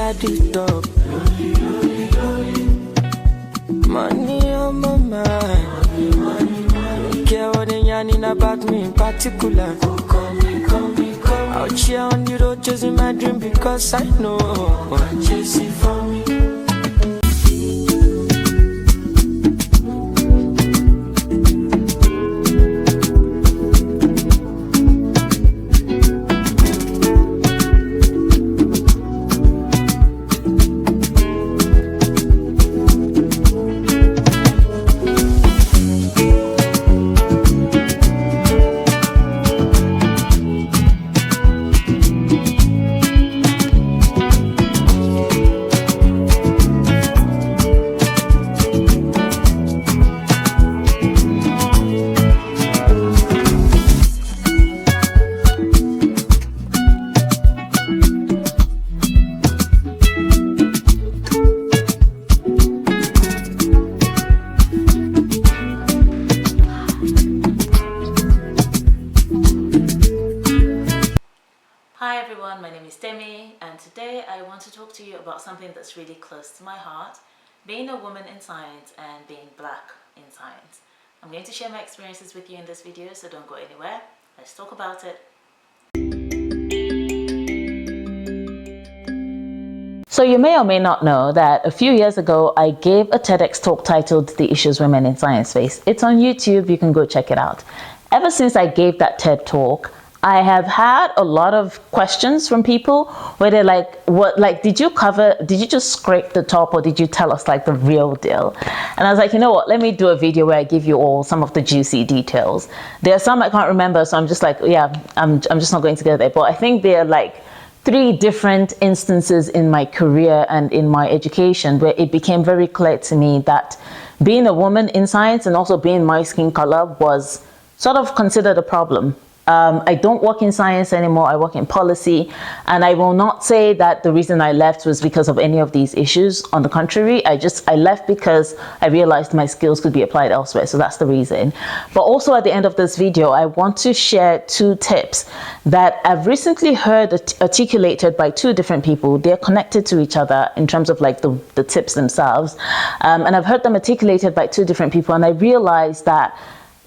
at the top. Money on my mind. Don't care what they yarning about me in particular. Out here on the road chasing my dream because I know I'm chasing for me. Hi everyone, my name is Demi, and today I want to talk to you about something that's really close to my heart, being a woman in science and being black in science. I'm going to share my experiences with you in this video, so don't go anywhere. Let's talk about it. So you may or may not know that a few years ago I gave a TEDx talk titled The Issues Women in Science Face. It's on YouTube, you can go check it out. Ever since I gave that TED talk, I have had a lot of questions from people where they're like, did you just scrape the top, or did you tell us like the real deal? And I was like, you know what, let me do a video where I give you all some of the juicy details. There are some I can't remember, so I'm just like, yeah, I'm just not going to go there. But I think there are like 3 different instances in my career and in my education where it became very clear to me that being a woman in science and also being my skin color was sort of considered a problem. I don't work in science anymore, I work in policy, and I will not say that the reason I left was because of any of these issues. On the contrary, I left because I realized my skills could be applied elsewhere, so that's the reason. But also at the end of this video, I want to share 2 tips that I've recently heard articulated by 2 different people. They're connected to each other in terms of like the tips themselves, and I've heard them articulated by 2 different people, and I realized that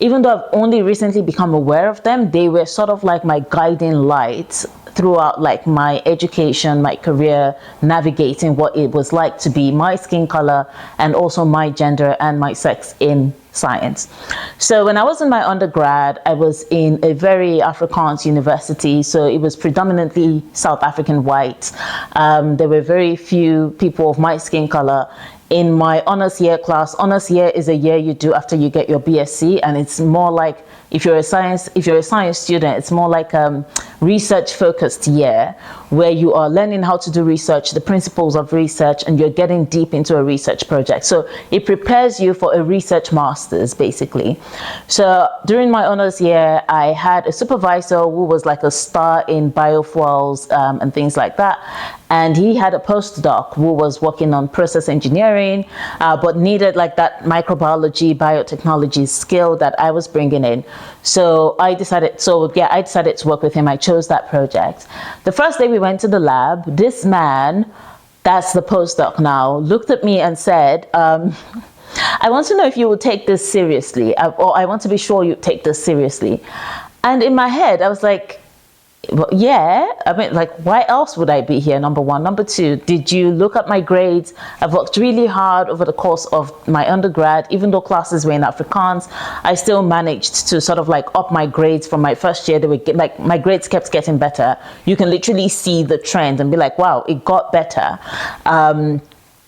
even though I've only recently become aware of them, they were sort of like my guiding lights throughout like my education, my career, navigating what it was like to be my skin color and also my gender and my sex in science. So when I was in my undergrad, I was in a very Afrikaans university, so it was predominantly South African white. There were very few people of my skin color in my honors year class. Honors year is a year you do after you get your BSc, and it's more like, if you're a science student, it's more like a research focused year where you are learning how to do research, the principles of research, and you're getting deep into a research project. So it prepares you for a research master's basically. So during my honors year, I had a supervisor who was like a star in biofuels and things like that. And he had a postdoc who was working on process engineering, but needed like that microbiology, biotechnology skill that I was bringing in. So I decided to work with him. I chose that project. The first day we went to the lab, this man, that's the postdoc now, looked at me and said, I want to know if you will take this seriously, or I want to be sure you take this seriously. And in my head, I was like, well, yeah, I mean, like, why else would I be here? Number 1. Number 2, did you look at my grades? I've worked really hard over the course of my undergrad. Even though classes were in Afrikaans, I still managed to sort of like up my grades from my first year. They were like, my grades kept getting better. You can literally see the trend and be like, wow, it got better.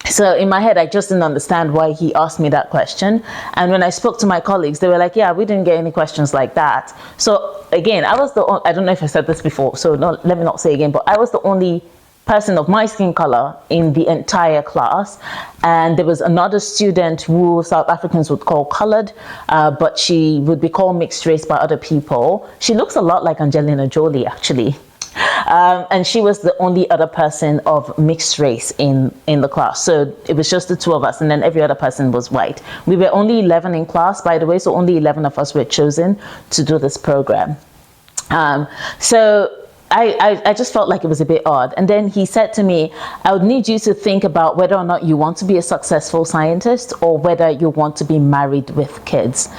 So in my head, I just didn't understand why he asked me that question. And when I spoke to my colleagues, they were like, yeah, we didn't get any questions like that. So again, I don't know if I said this before, so let me not say again, but I was the only person of my skin color in the entire class. And there was another student who South Africans would call colored, but she would be called mixed race by other people. She looks a lot like Angelina Jolie, actually. And she was the only other person of mixed race in the class. So it was just the 2 of us, and then every other person was white. We were only 11 in class, by the way, so only 11 of us were chosen to do this program. So I just felt like it was a bit odd. And then he said to me, I would need you to think about whether or not you want to be a successful scientist or whether you want to be married with kids.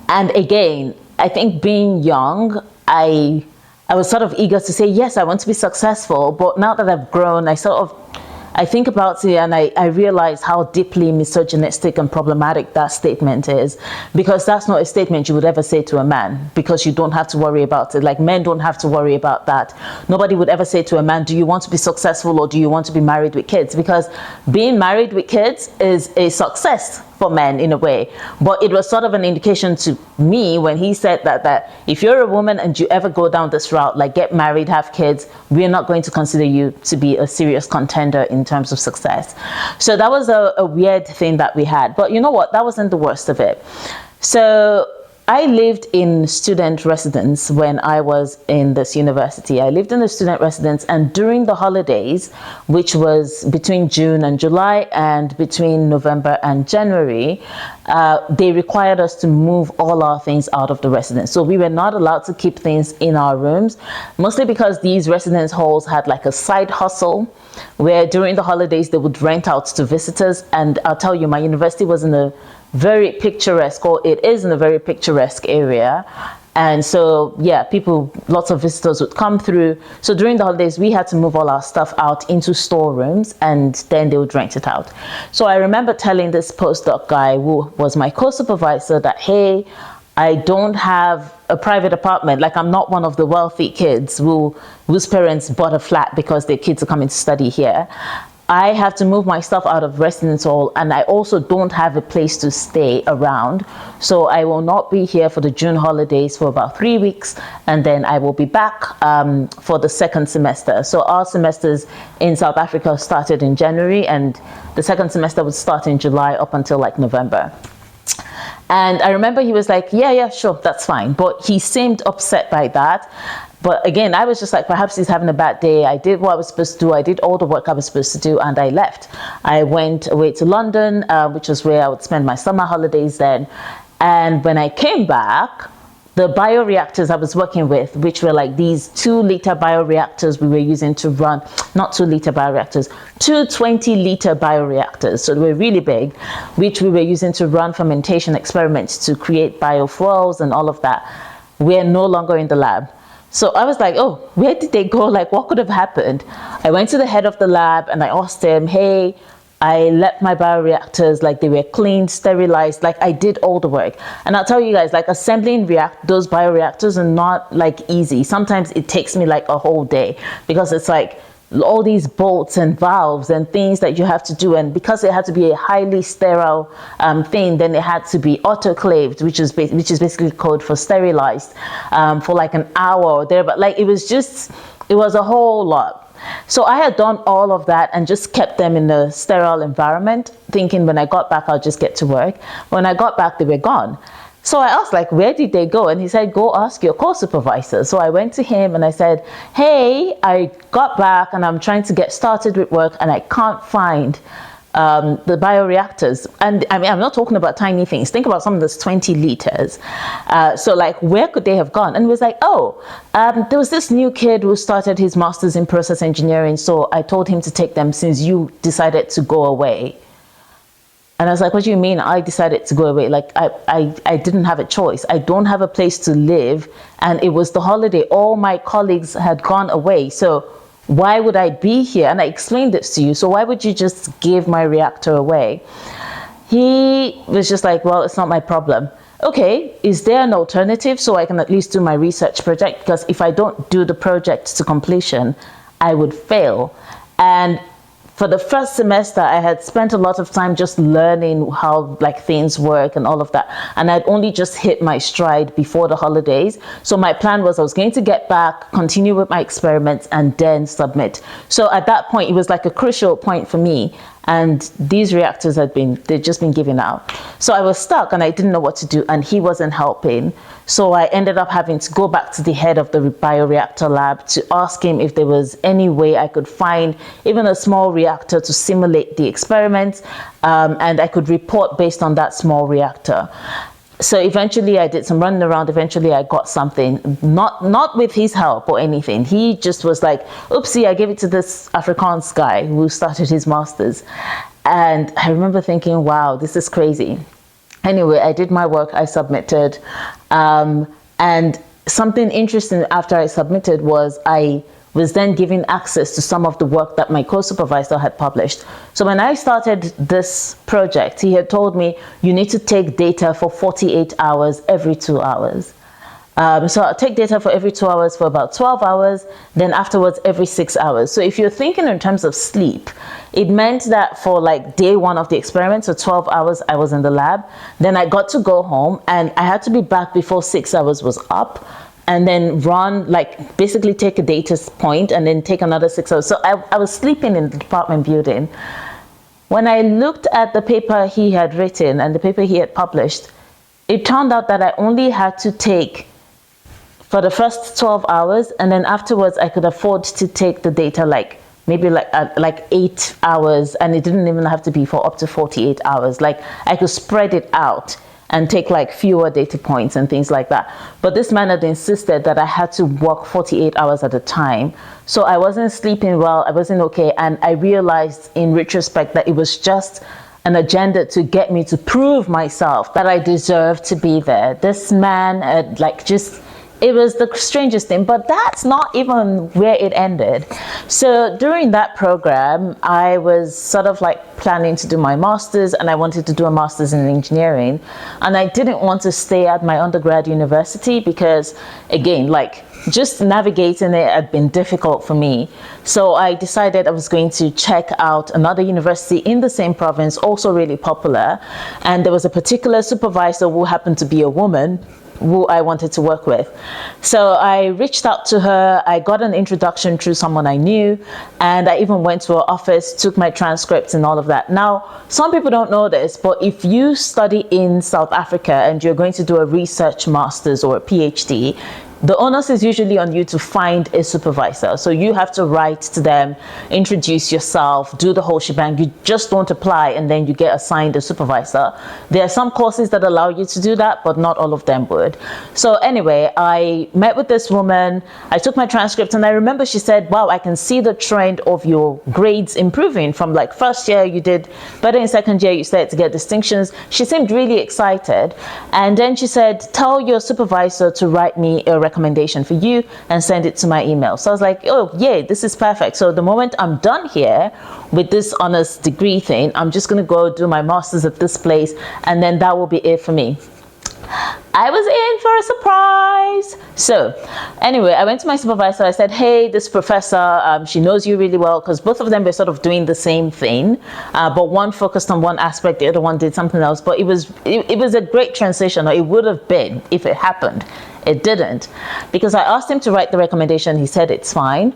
And again, I think being young, I was sort of eager to say, yes, I want to be successful. But now that I've grown, I think about it and I realize how deeply misogynistic and problematic that statement is, because that's not a statement you would ever say to a man, because you don't have to worry about it. Like, men don't have to worry about that. Nobody would ever say to a man, do you want to be successful or do you want to be married with kids? Because being married with kids is a success for men in a way. But it was sort of an indication to me when he said that if you're a woman and you ever go down this route, like get married, have kids, we're not going to consider you to be a serious contender in terms of success. So that was a weird thing that we had. But you know what? That wasn't the worst of it. So I lived in student residence when I was in this university. I lived in the student residence, and during the holidays, which was between June and July and between November and January, they required us to move all our things out of the residence. So we were not allowed to keep things in our rooms, mostly because these residence halls had like a side hustle where during the holidays they would rent out to visitors. And I'll tell you, my university was in a very picturesque, or it is in a very picturesque area. And so, yeah, lots of visitors would come through. So during the holidays, we had to move all our stuff out into storerooms and then they would rent it out. So I remember telling this postdoc guy who was my co-supervisor that, hey, I don't have a private apartment. Like, I'm not one of the wealthy kids whose parents bought a flat because their kids are coming to study here. I have to move my stuff out of residence hall, and I also don't have a place to stay around. So I will not be here for the June holidays for about 3 weeks, and then I will be back for the second semester. So our semesters in South Africa started in January, and the second semester would start in July up until like November. And I remember he was like, yeah, sure, that's fine. But he seemed upset by that. But again, I was just like, perhaps he's having a bad day. I did what I was supposed to do. I did all the work I was supposed to do, and I left. I went away to London, which was where I would spend my summer holidays then. And when I came back, the bioreactors I was working with, which were like these 2-liter bioreactors we were using to run, not 2-liter bioreactors, 2 20-liter bioreactors. So they were really big, which we were using to run fermentation experiments to create biofuels and all of that. We're no longer in the lab. So I was like, oh, where did they go? Like, what could have happened? I went to the head of the lab and I asked him, hey, I left my bioreactors, like they were cleaned, sterilized, like I did all the work. And I'll tell you guys, like assembling those bioreactors are not like easy. Sometimes it takes me like a whole day because it's like all these bolts and valves and things that you have to do. And because it had to be a highly sterile thing, then it had to be autoclaved, which is basically code for sterilized for like an hour or there. But like it was a whole lot. So I had done all of that and just kept them in a sterile environment, thinking when I got back, I'll just get to work. When I got back, they were gone. So I asked, like, where did they go? And he said, go ask your co-supervisor. So I went to him and I said, hey, I got back and I'm trying to get started with work and I can't find the bioreactors. And I mean, I'm not talking about tiny things. Think about something that's 20 liters. So like, where could they have gone? And he was like, oh, there was this new kid who started his master's in process engineering. So I told him to take them since you decided to go away. And I was like, what do you mean I decided to go away? Like, I didn't have a choice. I don't have a place to live. And it was the holiday. All my colleagues had gone away. So why would I be here? And I explained this to you. So why would you just give my reactor away? He was just like, well, it's not my problem. Okay, is there an alternative so I can at least do my research project? Because if I don't do the project to completion, I would fail. And for the first semester, I had spent a lot of time just learning how like things work and all of that. And I'd only just hit my stride before the holidays. So my plan was I was going to get back, continue with my experiments, and then submit. So at that point, it was like a crucial point for me. And these reactors they'd just been given out. So I was stuck and I didn't know what to do, and he wasn't helping. So I ended up having to go back to the head of the bioreactor lab to ask him if there was any way I could find even a small reactor to simulate the experiments, and I could report based on that small reactor. So eventually I did some running around. Eventually I got something, not with his help or anything. He just was like, oopsie, I gave it to this Afrikaans guy who started his master's. And I remember thinking, wow, this is crazy. Anyway, I did my work, I submitted. And something interesting after I submitted was I was then given access to some of the work that my co-supervisor had published. So when I started this project, he had told me, you need to take data for 48 hours every 2 hours. So I'll take data for every 2 hours for about 12 hours, then afterwards every 6 hours. So if you're thinking in terms of sleep, it meant that for like day one of the experiment, so 12 hours I was in the lab, then I got to go home and I had to be back before 6 hours was up, and then run, like basically take a data point and then take another 6 hours. So I was sleeping in the department building. When I looked at the paper he had written and the paper he had published, it turned out that I only had to take for the first 12 hours, and then afterwards I could afford to take the data maybe like 8 hours, and it didn't even have to be for up to 48 hours. Like I could spread it out and take like fewer data points and things like that. But this man had insisted that I had to work 48 hours at a time. So I wasn't sleeping well, I wasn't okay. And I realized in retrospect that it was just an agenda to get me to prove myself that I deserved to be there. This man had it was the strangest thing, but that's not even where it ended. So during that program, I was sort of like planning to do my master's, and I wanted to do a master's in engineering. And I didn't want to stay at my undergrad university because, again, like just navigating it had been difficult for me. So I decided I was going to check out another university in the same province, also really popular. And there was a particular supervisor who happened to be a woman who I wanted to work with. So I reached out to her, I got an introduction through someone I knew, and I even went to her office, took my transcripts and all of that. Now, some people don't know this, but if you study in South Africa and you're going to do a research master's or a PhD, the onus is usually on you to find a supervisor. So you have to write to them, introduce yourself, do the whole shebang. You just don't apply and then you get assigned a supervisor. There are some courses that allow you to do that, but not all of them would. So anyway, I met with this woman, I took my transcript, and I remember she said, wow, I can see the trend of your grades improving from like first year, you did better in second year, you started to get distinctions. She seemed really excited. And then she said, tell your supervisor to write me a recommendation for you and send it to my email. So I was like, oh yay, this is perfect. So the moment I'm done here with this honors degree thing, I'm just going to go do my master's at this place, and then that will be it for me. I was in for a surprise. So anyway, I went to my supervisor. I said, hey, this professor, she knows you really well, because both of them were sort of doing the same thing, but one focused on one aspect, the other one did something else. But it was a great transition, or it would have been if it happened. It didn't, because I asked him to write the recommendation. He said it's fine.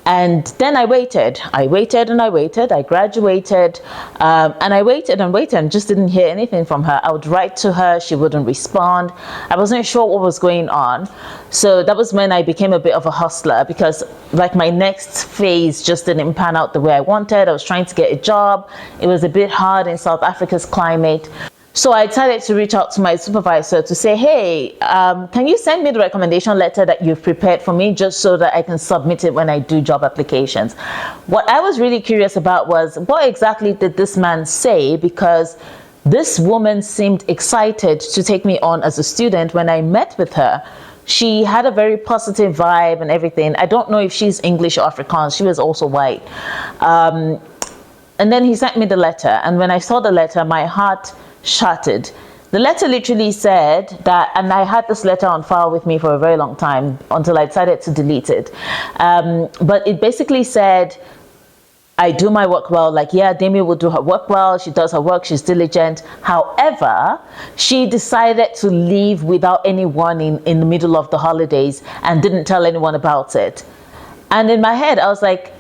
And then I waited and I waited. I graduated, and I waited and just didn't hear anything from her. I would write to her, she wouldn't respond. I wasn't sure what was going on. So that was when I became a bit of a hustler, because like my next phase just didn't pan out the way I wanted. I was trying to get a job. It was a bit hard in South Africa's climate. So I decided to reach out to my supervisor to say, hey, can you send me the recommendation letter that you've prepared for me, just so that I can submit it when I do job applications? What I was really curious about was, what exactly did this man say? Because this woman seemed excited to take me on as a student. When I met with her, she had a very positive vibe and everything. I don't know if she's English or Afrikaans. She was also white. And then he sent me the letter. And when I saw the letter, my heart shattered. The letter literally said that, and I had this letter on file with me for a very long time until I decided to delete it. But it basically said, I do my work well. Like, yeah, Demi will do her work well. She does her work. She's diligent. However, she decided to leave without any warning in the middle of the holidays and didn't tell anyone about it. And in my head, I was like,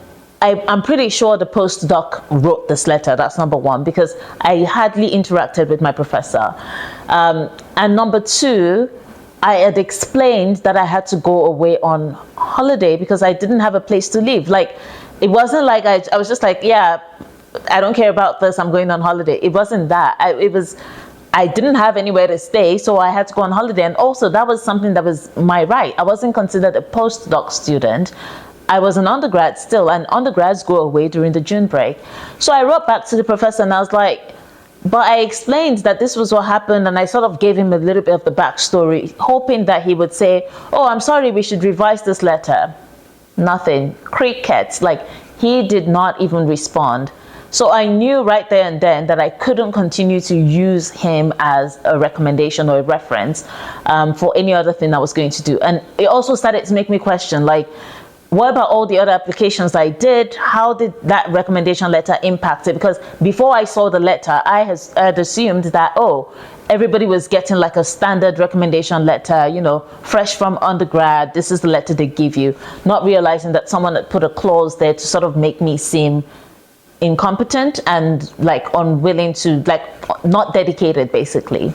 I'm pretty sure the postdoc wrote this letter. That's number one, because I hardly interacted with my professor. And number two, I had explained that I had to go away on holiday because I didn't have a place to live. Like, it wasn't like I was just like, yeah, I don't care about this, I'm going on holiday. It wasn't that. I didn't have anywhere to stay, so I had to go on holiday. And also, that was something that was my right. I wasn't considered a postdoc student. I was an undergrad still, and undergrads go away during the June break. So I wrote back to the professor and I was like, but I explained that this was what happened, and I sort of gave him a little bit of the backstory, hoping that he would say, oh, I'm sorry, we should revise this letter. Nothing. Crickets. Like, he did not even respond. So I knew right there and then that I couldn't continue to use him as a recommendation or a reference for any other thing I was going to do. And it also started to make me question, like, what about all the other applications I did? How did that recommendation letter impact it? Because before I saw the letter, I had assumed that, oh, everybody was getting like a standard recommendation letter, you know, fresh from undergrad. This is the letter they give you, not realizing that someone had put a clause there to sort of make me seem incompetent and like unwilling to, like, not dedicated basically.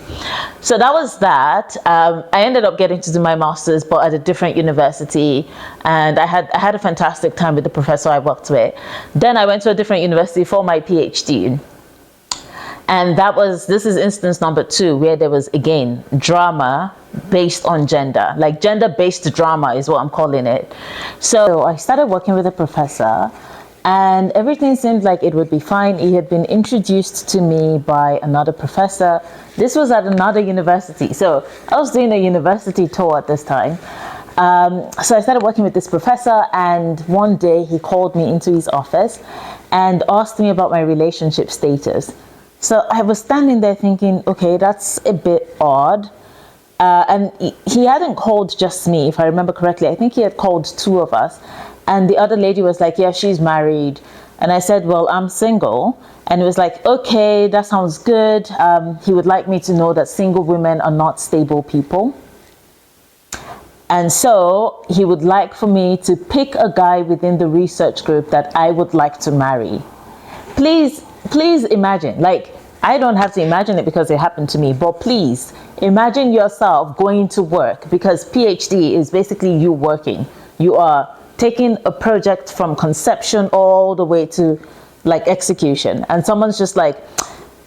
So that was that. I ended up getting to do my master's, but at a different university, and I had a fantastic time with the professor I worked with. Then I went to a different university for my PhD, and this is instance number 2 where there was again drama based on gender, like gender-based drama is what I'm calling it. So I started working with a professor, and everything seemed like it would be fine. He had been introduced to me by another professor. This was at another university. So I was doing a university tour at this time. So I started working with this professor, and one day he called me into his office and asked me about my relationship status. So I was standing there thinking, okay, that's a bit odd. And he hadn't called just me, if I remember correctly. I think he had called 2 of us. And the other lady was like, yeah, she's married. And I said, well, I'm single. And he was like, okay, that sounds good. He would like me to know that single women are not stable people. And so he would like for me to pick a guy within the research group that I would like to marry. Please imagine, like, I don't have to imagine it because it happened to me, but please imagine yourself going to work, because PhD is basically you working. You are taking a project from conception all the way to like execution, and someone's just like,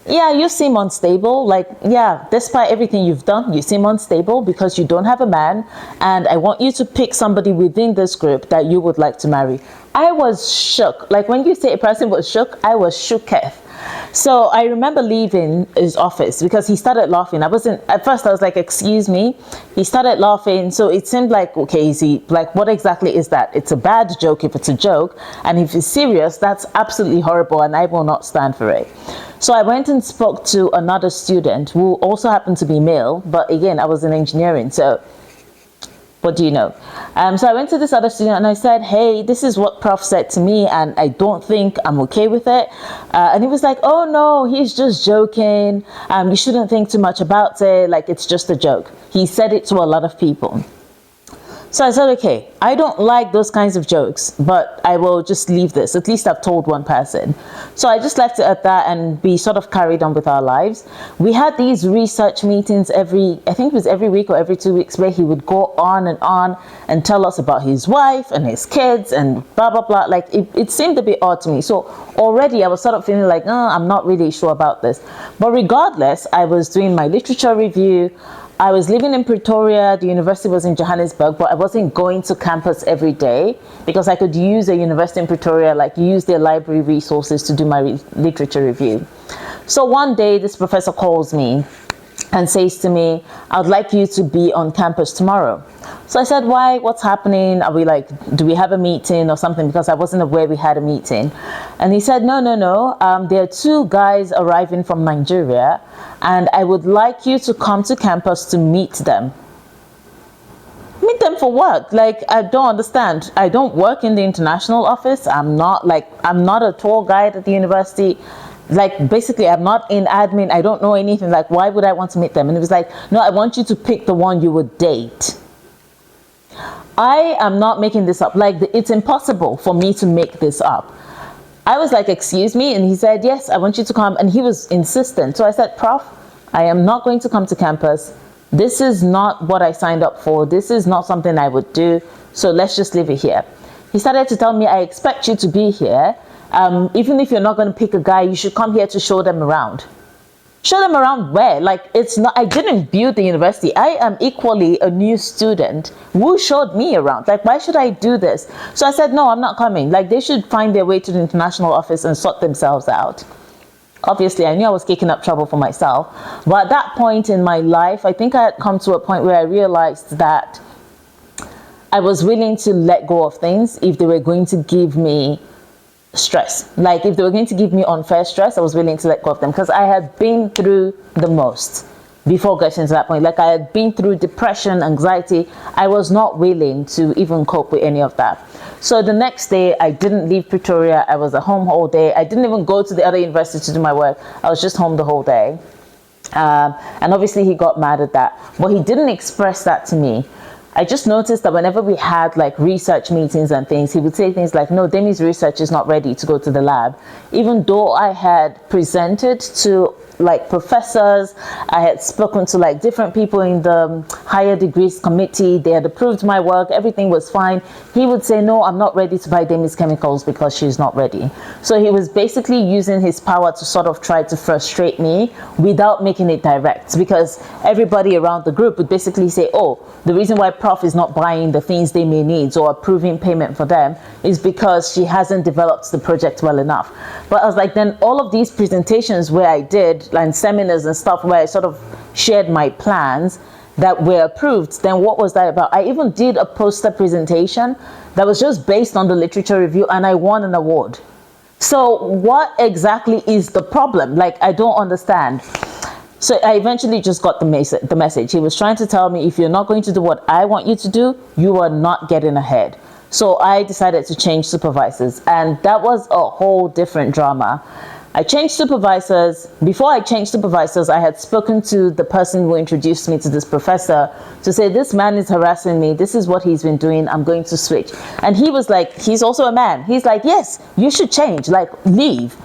yeah, you seem unstable. Like, yeah, despite everything you've done, you seem unstable because you don't have a man, and I want you to pick somebody within this group that you would like to marry. I was shook. Like, when you say a person was shook, I was shooketh. So I remember leaving his office because he started laughing. At first I was like, excuse me. He started laughing. So it seemed like, okay, is he like, what exactly is that? It's a bad joke if it's a joke. And if it's serious, that's absolutely horrible, and I will not stand for it. So I went and spoke to another student who also happened to be male. But again, I was in engineering. So what do you know? So I went to this other student and I said, hey, this is what Prof said to me, and I don't think I'm okay with it. And he was like, oh no, he's just joking. You shouldn't think too much about it. Like, it's just a joke. He said it to a lot of people. So I said, okay, I don't like those kinds of jokes, but I will just leave this. At least I've told one person. So I just left it at that, and we sort of carried on with our lives. We had these research meetings I think it was every week or every 2 weeks, where he would go on and tell us about his wife and his kids and blah, blah, blah. Like, it seemed a bit odd to me. So already I was sort of feeling like, oh, I'm not really sure about this. But regardless, I was doing my literature review. I was living in Pretoria, the university was in Johannesburg, but I wasn't going to campus every day because I could use a university in Pretoria, like use their library resources to do my literature review. So one day this professor calls me and says to me, I'd like you to be on campus tomorrow. So I said, why? What's happening? Are we like, do we have a meeting or something? Because I wasn't aware we had a meeting. And he said, no. There are 2 guys arriving from Nigeria, and I would like you to come to campus to meet them. Meet them for what? Like, I don't understand. I don't work in the international office. I'm not a tour guide at the university. Like, basically, I'm not in admin. I don't know anything. Like, why would I want to meet them? And it was like, no, I want you to pick the one you would date. I am not making this up. Like, it's impossible for me to make this up. I was like, excuse me? And he said, yes, I want you to come. And he was insistent. So I said, Prof, I am not going to come to campus. This is not what I signed up for. This is not something I would do. So let's just leave it here. He started to tell me, I expect you to be here. Even if you're not going to pick a guy, you should come here to show them around. Show them around where? Like, it's not, I didn't build the university. I am equally a new student. Who showed me around? Like, why should I do this? So I said, no, I'm not coming. Like, they should find their way to the international office and sort themselves out. Obviously, I knew I was kicking up trouble for myself. But at that point in my life, I think I had come to a point where I realized that I was willing to let go of things if they were going to give me stress. Like, if they were going to give me unfair stress, I was willing to let go of them, because I had been through the most before getting to that point. Like, I had been through depression, anxiety. I was not willing to even cope with any of that. So the next day, I didn't leave Pretoria. I was at home all day. I didn't even go to the other university to do my work. I was just home the whole day. And obviously he got mad at that, but he didn't express that to me. I just noticed that whenever we had like research meetings and things, he would say things like, no, Demi's research is not ready to go to the lab. Even though I had presented to like professors, I had spoken to like different people in the higher degrees committee, they had approved my work, everything was fine. He would say, no, I'm not ready to buy Demi's chemicals because she's not ready. So he was basically using his power to sort of try to frustrate me without making it direct, because everybody around the group would basically say, oh, the reason why Prof is not buying the things they may need or approving payment for them is because she hasn't developed the project well enough. But I was like, then all of these presentations where I did, and seminars and stuff where I sort of shared my plans that were approved, then what was that about? I even did a poster presentation that was just based on the literature review, and I won an award. So what exactly is the problem? Like, I don't understand. So I eventually just got the message. He was trying to tell me, if you're not going to do what I want you to do, you are not getting ahead. So I decided to change supervisors, and that was a whole different drama. I changed supervisors. Before I changed supervisors, I had spoken to the person who introduced me to this professor to say, this man is harassing me. This is what he's been doing. I'm going to switch. And he was like, he's also a man. He's like, yes, you should change, like leave.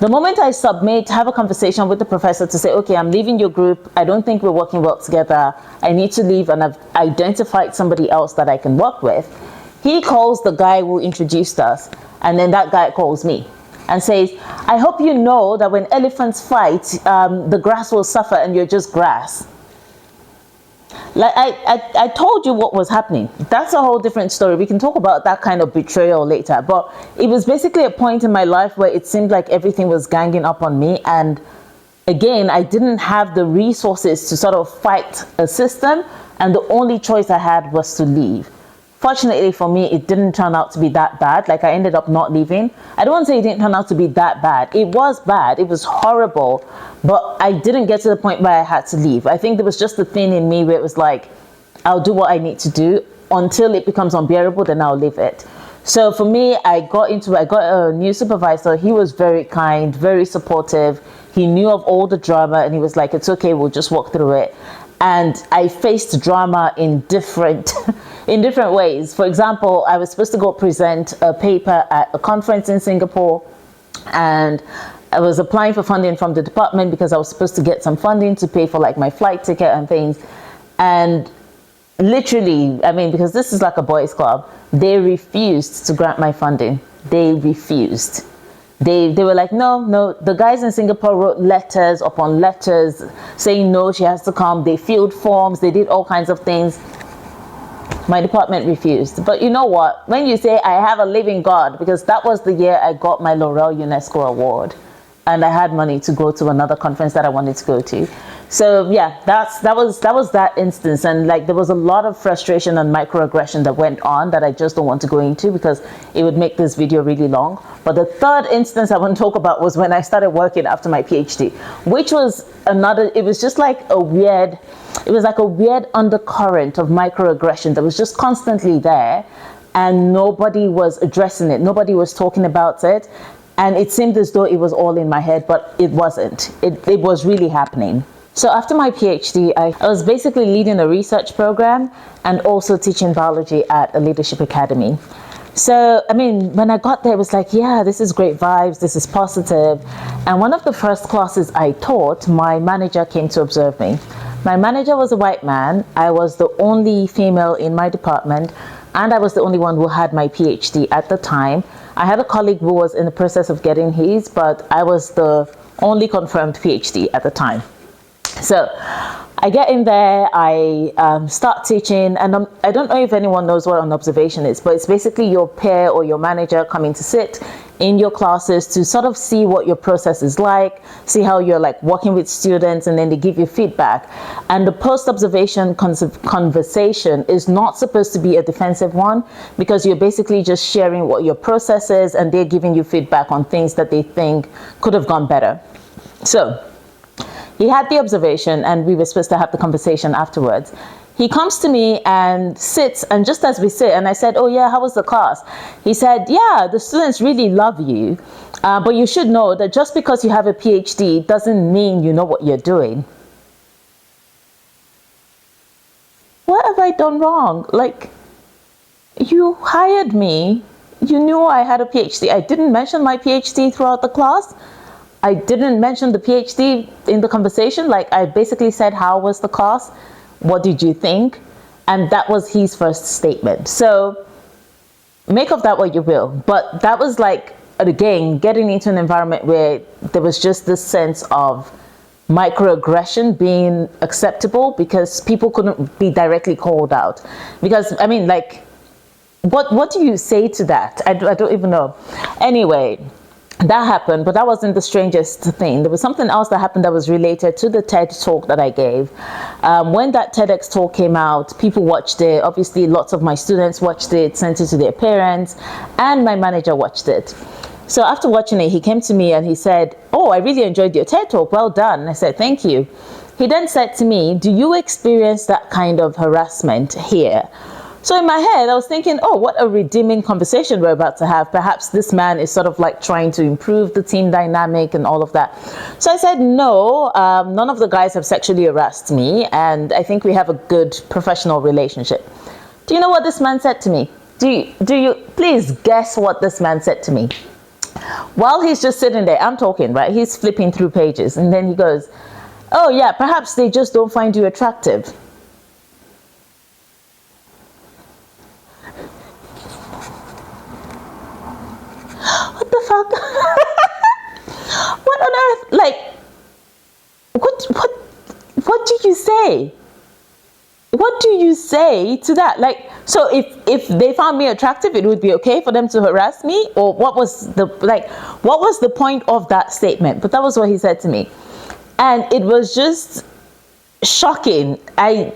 The moment I submit, have a conversation with the professor to say, okay, I'm leaving your group. I don't think we're working well together. I need to leave, and I've identified somebody else that I can work with. He calls the guy who introduced us, and then that guy calls me and says, I hope you know that when elephants fight, the grass will suffer and you're just grass. Like, I told you what was happening. That's a whole different story. We can talk about that kind of betrayal later. But it was basically a point in my life where it seemed like everything was ganging up on me. And again, I didn't have the resources to sort of fight a system. And the only choice I had was to leave. Fortunately for me, it didn't turn out to be that bad. Like, I ended up not leaving. I don't want to say it didn't turn out to be that bad. It was bad. It was horrible. But I didn't get to the point where I had to leave. I think there was just a thing in me where it was like, I'll do what I need to do until it becomes unbearable, then I'll leave it. So for me, I got a new supervisor. He was very kind, very supportive. He knew of all the drama, and he was like, it's okay, we'll just walk through it. And I faced drama in different ways. For example, I was supposed to go present a paper at a conference in Singapore, and I was applying for funding from the department because I was supposed to get some funding to pay for like my flight ticket and things. And literally, I mean, because this is like a boys' club, they refused to grant my funding. They refused. They were like, no. The guys in Singapore wrote letters upon letters saying no, she has to come. They filled forms. They did all kinds of things. My department refused. But you know what? When you say I have a living God, because that was the year I got my L'Oreal UNESCO award, and I had money to go to another conference that I wanted to go to. So yeah, that was that instance. And like, there was a lot of frustration and microaggression that went on that I just don't want to go into because it would make this video really long. But the third instance I want to talk about was when I started working after my PhD, which was it was just like a weird undercurrent of microaggression that was just constantly there, and nobody was addressing it. Nobody was talking about it. And it seemed as though it was all in my head, but it wasn't. It was really happening. So after my PhD, I was basically leading a research program and also teaching biology at a leadership academy. So, I mean, when I got there, it was like, yeah, this is great vibes, this is positive. And one of the first classes I taught, my manager came to observe me. My manager was a white man. I was the only female in my department, and I was the only one who had my PhD at the time. I had a colleague who was in the process of getting his, but I was the only confirmed PhD at the time. So I get in there, I start teaching, and I don't know if anyone knows what an observation is, but it's basically your peer or your manager coming to sit in your classes to sort of see what your process is like, see how you're like working with students, and then they give you feedback. And the post-observation conversation is not supposed to be a defensive one, because you're basically just sharing what your process is, and they're giving you feedback on things that they think could have gone better. So he had the observation, and we were supposed to have the conversation afterwards. He comes to me and sits, and just as we sit, and I said, oh yeah, how was the class? He said, yeah, the students really love you, but you should know that just because you have a PhD doesn't mean you know what you're doing. What have I done wrong? Like, you hired me, you knew I had a PhD. I didn't mention my PhD throughout the class. I didn't mention the PhD in the conversation. Like, I basically said, how was the class? What did you think? And that was his first statement. So make of that what you will. But that was like, again, getting into an environment where there was just this sense of microaggression being acceptable, because people couldn't be directly called out. Because, I mean, like, what do you say to that? I don't even know. Anyway, that happened, but that wasn't the strangest thing. There was something else that happened that was related to the TED talk that I gave. When that TEDx talk came out, people watched it. Obviously, lots of my students watched it, sent it to their parents, and my manager watched it. So after watching it, he came to me and he said, oh, I really enjoyed your TED talk. Well done. And I said, thank you. He then said to me, do you experience that kind of harassment here? So in my head, I was thinking, oh, what a redeeming conversation we're about to have. Perhaps this man is sort of like trying to improve the team dynamic and all of that. So I said, no, none of the guys have sexually harassed me, and I think we have a good professional relationship. Do you know what this man said to me? Do you please guess what this man said to me? While he's just sitting there, I'm talking, right? He's flipping through pages, and then he goes, oh yeah, perhaps they just don't find you attractive. What the fuck? What on earth? Like, what do you say? What do you say to that? Like, so if they found me attractive, it would be okay for them to harass me? Or what was the point of that statement? But that was what he said to me. And it was just shocking. I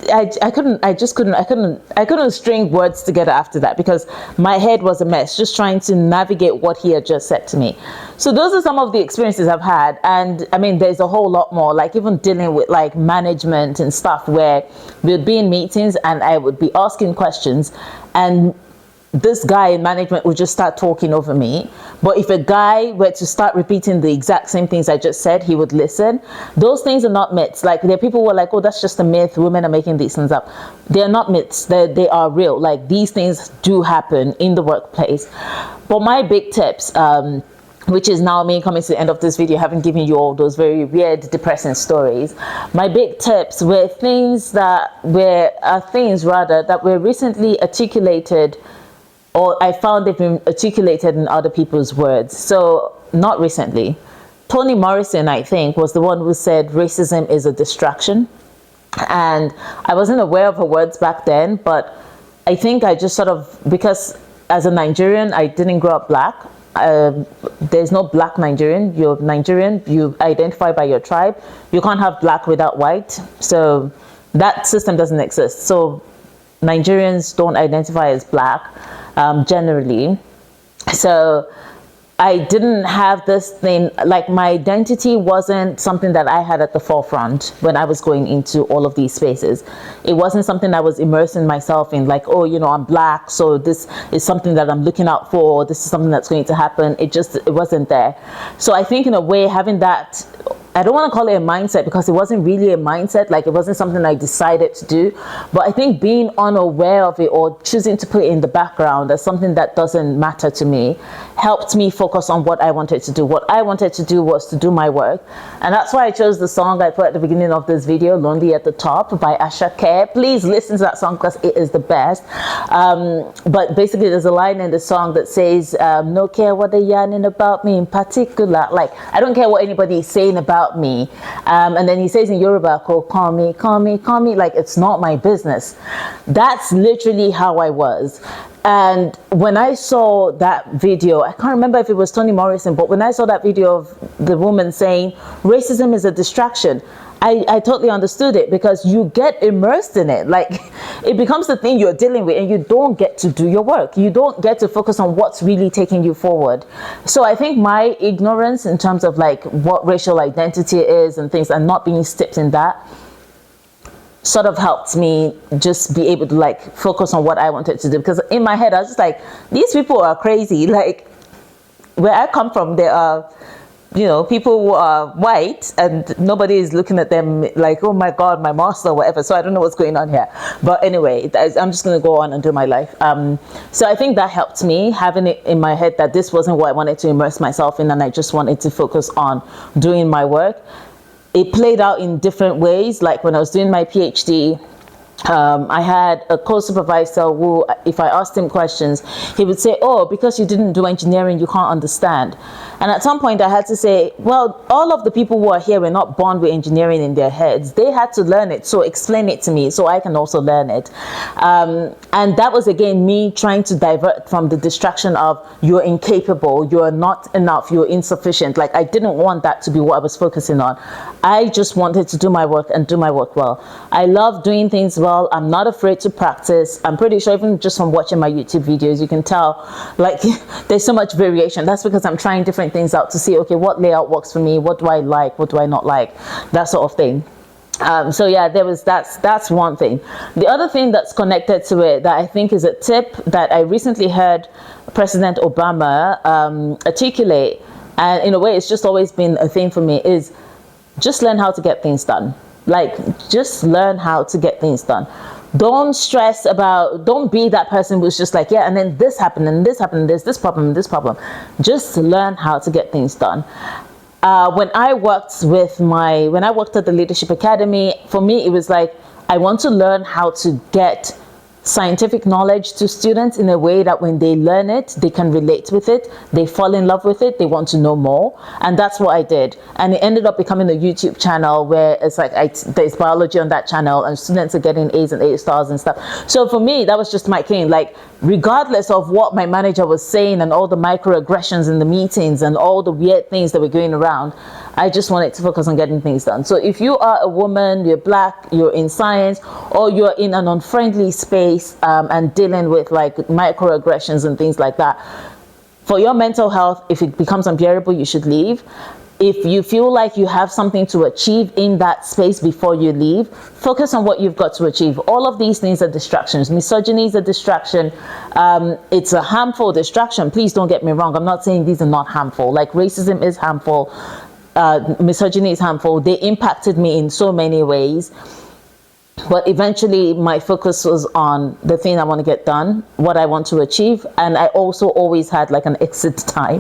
couldn't string words together after that, because my head was a mess just trying to navigate what he had just said to me. So those are some of the experiences I've had, and I mean there's a whole lot more, like even dealing with like management and stuff, where we'd be in meetings and I would be asking questions and this guy in management would just start talking over me. But if a guy were to start repeating the exact same things I just said, he would listen. Those things are not myths. Like, there are people who are like, oh, that's just a myth, women are making these things up. They are not myths, they are real. Like, these things do happen in the workplace. But my big tips, which is now me coming to the end of this video, having given you all those very weird, depressing stories. My big tips were things that were recently articulated, or I found they've been articulated in other people's words. So not recently. Toni Morrison, I think, was the one who said racism is a distraction. And I wasn't aware of her words back then, but I think I just sort of, because as a Nigerian, I didn't grow up black. There's no black Nigerian. You're Nigerian, you identify by your tribe. You can't have black without white. So that system doesn't exist. So Nigerians don't identify as black. Generally. So I didn't have this thing, like my identity wasn't something that I had at the forefront when I was going into all of these spaces. It wasn't something I was immersing myself in, like, oh, you know, I'm black, so this is something that I'm looking out for, this is something that's going to happen. It wasn't there. So I think in a way, having that I don't want to call it a mindset because it wasn't really a mindset, like it wasn't something I decided to do, but I think being unaware of it or choosing to put it in the background as something that doesn't matter to me helped me focus on what I wanted to do. What I wanted to do was to do my work, and that's why I chose the song I put at the beginning of this video, Lonely at the Top by Asha Care. Please listen to that song because it is the best. But basically there's a line in the song that says, no care what they're yarning about me in particular, like I don't care what anybody is saying about me, and then he says in Yoruba, call me, like it's not my business. That's literally how I was. And when I saw that video, I can't remember if it was Toni Morrison, but when I saw that video of the woman saying racism is a distraction, I totally understood it, because you get immersed in it. Like it becomes the thing you're dealing with and you don't get to do your work. You don't get to focus on what's really taking you forward. So I think my ignorance in terms of like what racial identity is and things, and not being steeped in that, sort of helped me just be able to like focus on what I wanted to do. Because in my head I was just like, these people are crazy. Like where I come from, there are, you know, people who are white and nobody is looking at them like, oh my God, my master or whatever. So I don't know what's going on here. But anyway, I'm just going to go on and do my life. So I think that helped me, having it in my head that this wasn't what I wanted to immerse myself in, and I just wanted to focus on doing my work. It played out in different ways. Like when I was doing my PhD, I had a co-supervisor who, if I asked him questions, he would say, oh, because you didn't do engineering, you can't understand. And at some point I had to say, well, all of the people who are here were not born with engineering in their heads. They had to learn it. So explain it to me so I can also learn it. And that was, again, me trying to divert from the distraction of you're incapable, you're not enough, you're insufficient. Like I didn't want that to be what I was focusing on. I just wanted to do my work and do my work well. I love doing things well. I'm not afraid to practice. I'm pretty sure even just from watching my YouTube videos, you can tell like there's so much variation. That's because I'm trying different things out to see, okay, what layout works for me? What do I like? What do I not like? That sort of thing. So yeah, that's one thing. The other thing that's connected to it that I think is a tip that I recently heard President Obama articulate, and in a way it's just always been a thing for me, is just learn how to get things done. Like just learn how to get things done. Don't stress about, don't be that person who's just like, yeah, and then this happened and this happened, there's this problem and this problem. Just learn how to get things done. When I worked at the Leadership Academy, for me it was like, I want to learn how to get scientific knowledge to students in a way that when they learn it, they can relate with it, they fall in love with it, they want to know more. And that's what I did. And it ended up becoming a YouTube channel where it's like there's biology on that channel and students are getting A's and A stars and stuff. So for me, that was just my thing. Like regardless of what my manager was saying and all the microaggressions in the meetings and all the weird things that were going around, I just wanted to focus on getting things done. So if you are a woman, you're black, you're in science, or you're in an unfriendly space and dealing with like microaggressions and things like that, for your mental health, if it becomes unbearable, you should leave. If you feel like you have something to achieve in that space before you leave, focus on what you've got to achieve. All of these things are distractions. Misogyny is a distraction. It's a harmful distraction. Please don't get me wrong. I'm not saying these are not harmful. Like racism is harmful. Misogyny is harmful. They impacted me in so many ways. But eventually my focus was on the thing I want to get done, what I want to achieve. And I also always had like an exit time.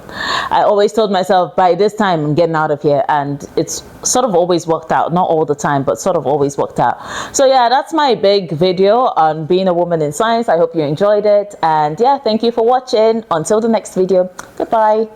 I always told myself by this time I'm getting out of here, and it's sort of always worked out. Not all the time, but sort of always worked out. So yeah, that's my big video on being a woman in science. I hope you enjoyed it. And yeah, thank you for watching. Until the next video, goodbye.